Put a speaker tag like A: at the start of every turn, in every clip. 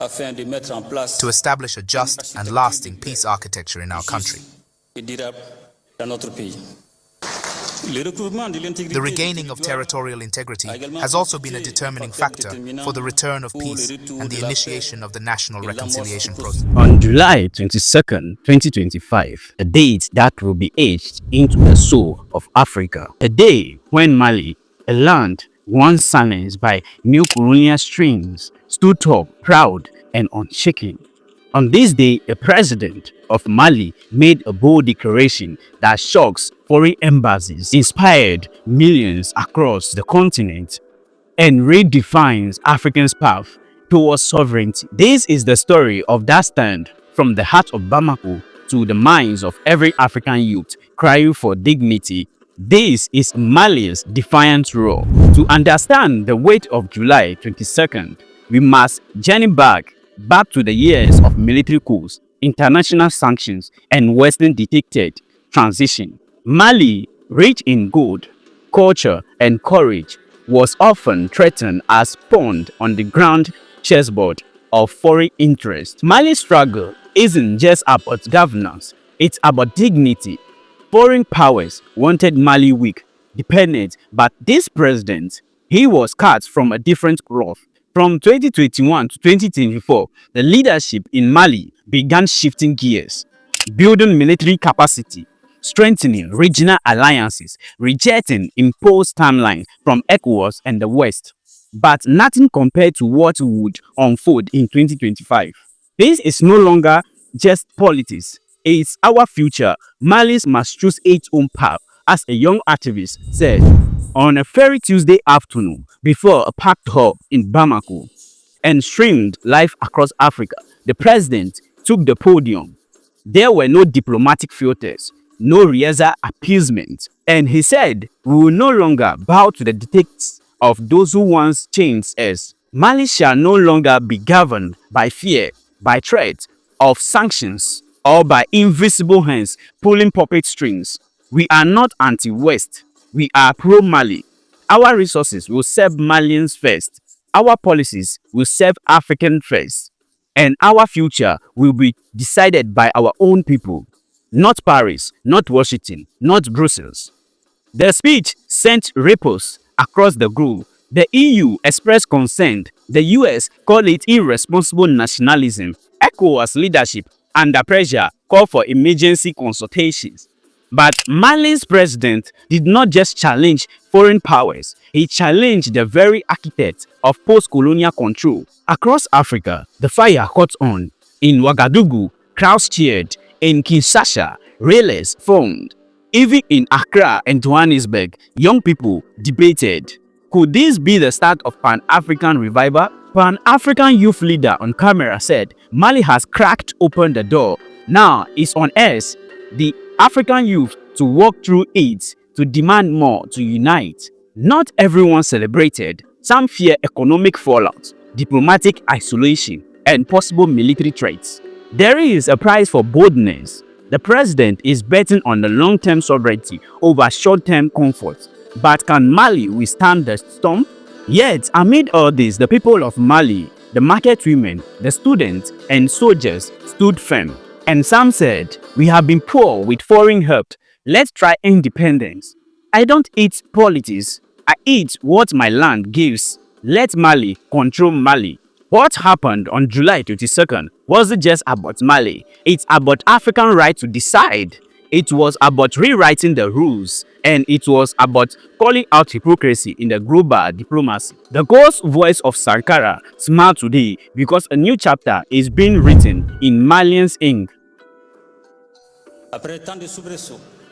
A: to establish a just and lasting peace architecture in our country. The regaining of territorial integrity has also been a determining factor for the return of peace and the initiation of the national reconciliation process.
B: On July 22nd, 2025, a date that will be etched into the soul of Africa, a day when Mali, a land once silenced by neocolonial streams, stood tall, proud, and unshaken. On this day, a president of Mali made a bold declaration that shocks foreign embassies, inspired millions across the continent, and redefines Africa's path towards sovereignty. This is the story of that stand from the heart of Bamako to the minds of every African youth crying for dignity. This is Mali's defiant roar. To understand the weight of July 22nd, we must journey back to the years of military coups, international sanctions, and Western dictated transition. Mali, rich in gold, culture, and courage, was often threatened as pawn on the grand chessboard of foreign interest. Mali's struggle isn't just about governance, it's about dignity. Foreign powers wanted Mali weak, dependent, but this president, he was cut from a different cloth. From 2021 to 2024, the leadership in Mali began shifting gears, building military capacity, strengthening regional alliances, rejecting imposed timelines from ECOWAS and the West. But nothing compared to what would unfold in 2025. This is no longer just politics, it's our future. Mali must choose its own path, as a young activist said on a fairy Tuesday afternoon before a packed hall in Bamako and streamed live across Africa. The president took the podium. There were no diplomatic filters, no rehearsal appeasement, and he said, "We will no longer bow to the dictates of those who once changed us. Mali shall no longer be governed by fear, by threat of sanctions, or by invisible hands pulling puppet strings. We are not anti-West. We are pro-Mali. Our resources will serve Malians first. Our policies will serve Africans first. And our future will be decided by our own people. Not Paris, not Washington, not Brussels." The speech sent ripples across the globe. The EU expressed concern. The US called it irresponsible nationalism. ECOWAS leadership, under pressure, called for emergency consultations. But Mali's president did not just challenge foreign powers, he challenged the very architect of post-colonial control. Across Africa, the fire caught on. In Ouagadougou, crowds cheered. In Kinshasa, rallies formed. Even in Accra and Johannesburg, young people debated. Could this be the start of Pan-African revival? Pan-African youth leader on camera said, "Mali has cracked open the door. Now it's on us, the African youth, to walk through it, to demand more, to unite." Not everyone celebrated. Some fear economic fallout, diplomatic isolation, and possible military threats. There is a price for boldness. The president is betting on the long-term sovereignty over short-term comfort. But can Mali withstand the storm? Yet, amid all this, the people of Mali, the market women, the students, and soldiers stood firm. And some said, "We have been poor with foreign help. Let's try independence. I don't eat politics. I eat what my land gives. Let Mali control Mali." What happened on July 22nd wasn't just about Mali. It's about African right to decide. It was about rewriting the rules. And it was about calling out hypocrisy in the global diplomacy. The ghost voice of Sankara smiled today because a new chapter is being written in Malian's ink.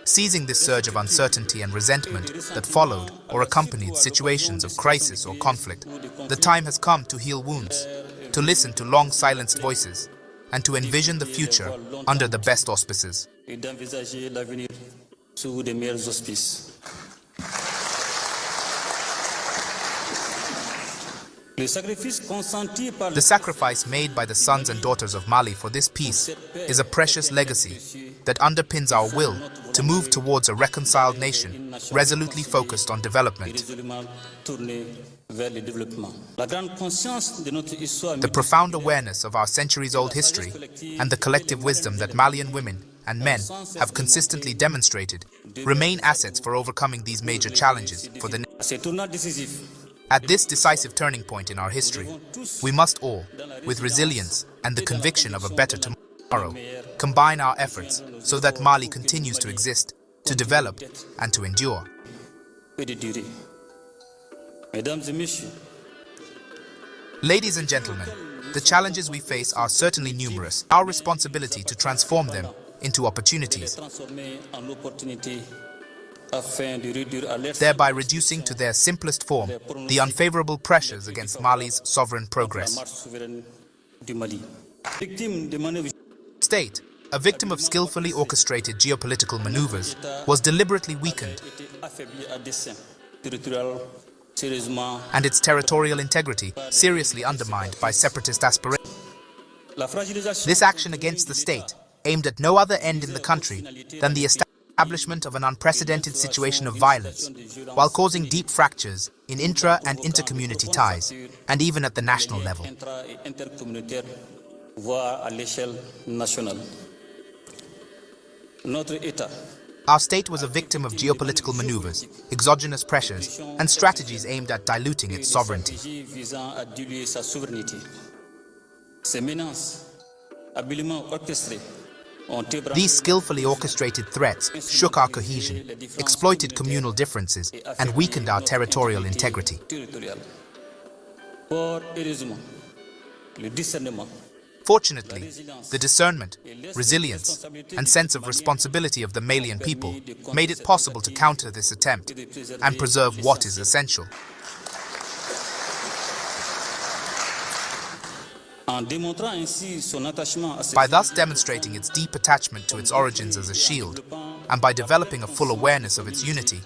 A: Seizing this surge of uncertainty and resentment that followed or accompanied situations of crisis or conflict, the time has come to heal wounds, to listen to long silenced voices, and to envision the future under the best auspices. The sacrifice made by the sons and daughters of Mali for this peace is a precious legacy that underpins our will to move towards a reconciled nation resolutely focused on development. The profound awareness of our centuries-old history and the collective wisdom that Malian women and men have consistently demonstrated remain assets for overcoming these major challenges for the At this decisive turning point in our history, we must all, with resilience and the conviction of a better tomorrow, combine our efforts so that Mali continues to exist, to develop, and to endure. Ladies and gentlemen, the challenges we face are certainly numerous. Our responsibility to transform them into opportunities, thereby reducing to their simplest form the unfavorable pressures against Mali's sovereign progress. State, a victim of skillfully orchestrated geopolitical maneuvers, was deliberately weakened, and its territorial integrity seriously undermined by separatist aspirations. This action against the state aimed at no other end in the country than the establishment of an unprecedented situation of violence, while causing deep fractures in intra- and inter-community ties, and even at the national level. Our state was a victim of geopolitical maneuvers, exogenous pressures, and strategies aimed at diluting its sovereignty. These skillfully orchestrated threats shook our cohesion, exploited communal differences, and weakened our territorial integrity. Fortunately, the discernment, resilience, and sense of responsibility of the Malian people made it possible to counter this attempt and preserve what is essential. By thus demonstrating its deep attachment to its origins as a shield, and by developing a full awareness of its unity,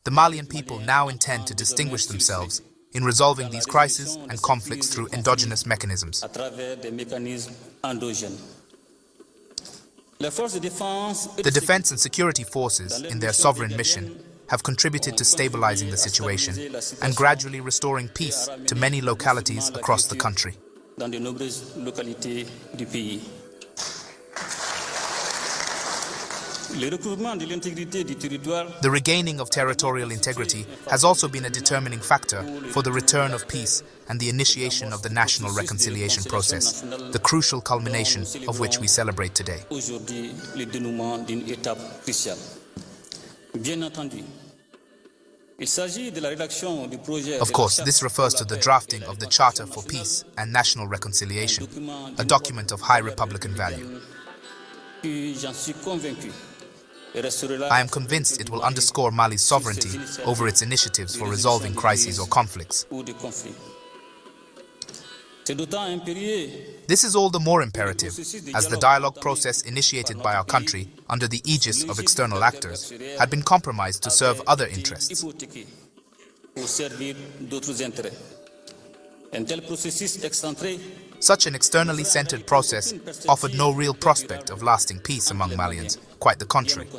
A: the Malian people now intend to distinguish themselves in resolving these crises and conflicts through endogenous mechanisms. The defense and security forces, in their sovereign mission, have contributed to stabilizing the situation and gradually restoring peace to many localities across the country. The regaining of territorial integrity has also been a determining factor for the return of peace and the initiation of the national reconciliation process, the crucial culmination of which we celebrate today. Of course, this refers to the drafting of the Charter for Peace and National Reconciliation, a document of high Republican value. I am convinced it will underscore Mali's sovereignty over its initiatives for resolving crises or conflicts. This is all the more imperative as the dialogue process initiated by our country under the aegis of external actors had been compromised to serve other interests. Such an externally centered process offered no real prospect of lasting peace among Malians, quite the contrary.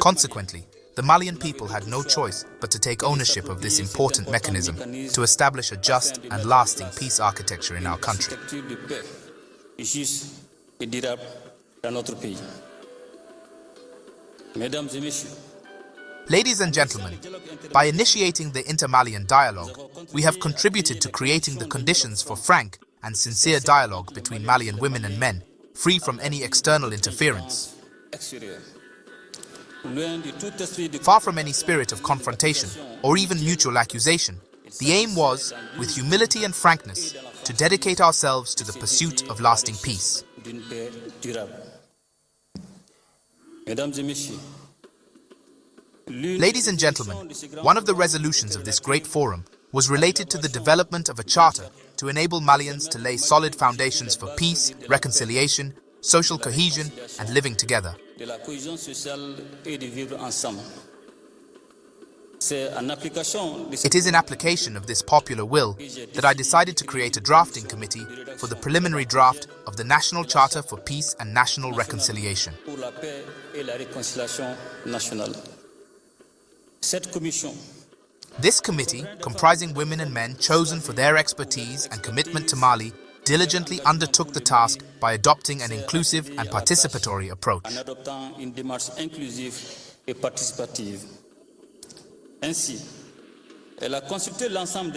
A: Consequently, the Malian people had no choice but to take ownership of this important mechanism to establish a just and lasting peace architecture in our country. Ladies and gentlemen, by initiating the inter-Malian dialogue, we have contributed to creating the conditions for frank and sincere dialogue between Malian women and men, free from any external interference. Far from any spirit of confrontation or even mutual accusation, the aim was, with humility and frankness, to dedicate ourselves to the pursuit of lasting peace. Ladies and gentlemen, one of the resolutions of this great forum was related to the development of a charter to enable Malians to lay solid foundations for peace, reconciliation, social cohesion, and living together. It is in application of this popular will that I decided to create a drafting committee for the preliminary draft of the National Charter for Peace and National Reconciliation. This committee, comprising women and men chosen for their expertise and commitment to Mali, diligently undertook the task by adopting an inclusive and participatory approach.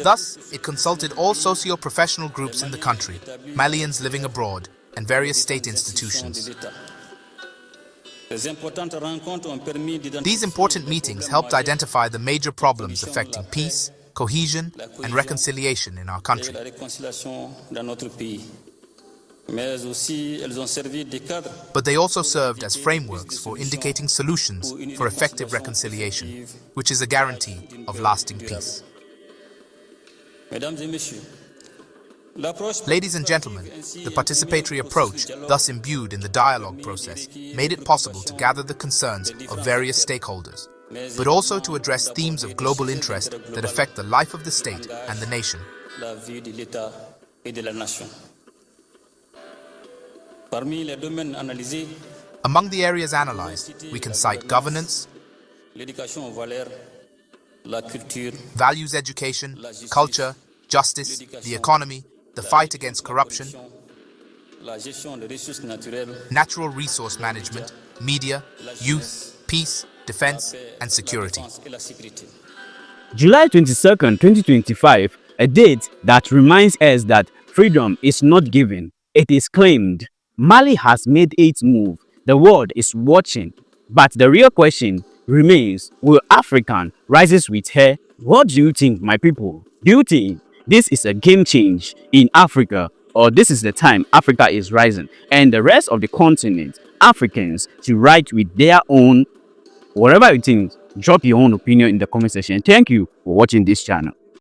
A: Thus, it consulted all socio-professional groups in the country, Malians living abroad, and various state institutions. These important meetings helped identify the major problems affecting peace, cohesion, and reconciliation in our country. But they also served as frameworks for indicating solutions for effective reconciliation, which is a guarantee of lasting peace. Ladies and gentlemen, the participatory approach, thus imbued in the dialogue process, made it possible to gather the concerns of various stakeholders, but also to address themes of global interest that affect the life of the state and the nation. Among the areas analyzed, we can cite governance, values education, culture, justice, the economy, the fight against corruption, natural resource management, media, youth, peace, defense, and security.
B: July 22nd, 2025, a date that reminds us that freedom is not given, it is claimed. Mali has made its move. The world is watching. But the real question remains, will African rise with her? What do you think, my people? Do you think this is a game change in Africa, or this is the time Africa is rising and the rest of the continent, Africans, to rise with their own? Whatever you think, drop your own opinion in the comment section. Thank you for watching this channel.